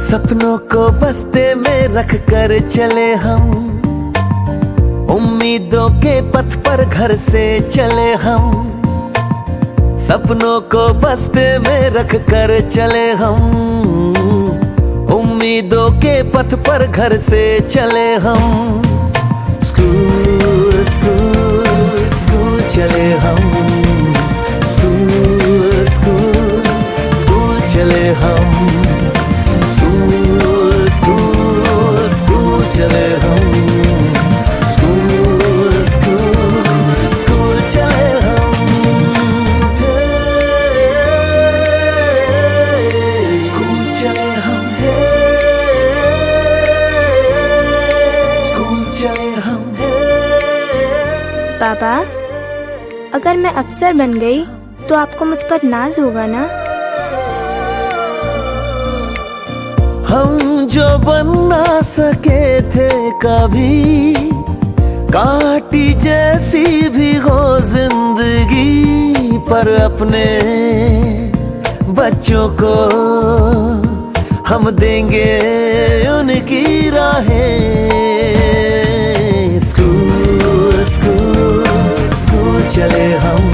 सपनों को बस्ते में रख कर चले हम, उम्मीदों के पथ पर घर से चले हम। सपनों को बस्ते में रख कर चले हम, उम्मीदों के पथ पर घर से चले हम। स्कूल स्कूल स्कूल चले हम, स्कूल स्कूल स्कूल चले हम, स्कूल स्कूल स्कूल चले हम, स्कूल स्कूल स्कूल चले हम। स्कूल चले हम, स्कूल चले हम। पापा, अगर मैं अफसर बन गई तो आपको मुझ पर नाज होगा ना? हम जो बन ना सके थे कभी, काटी जैसी भी हो जिंदगी, पर अपने बच्चों को हम देंगे उनकी राहें। स्कूल स्कूल स्कूल चले हम,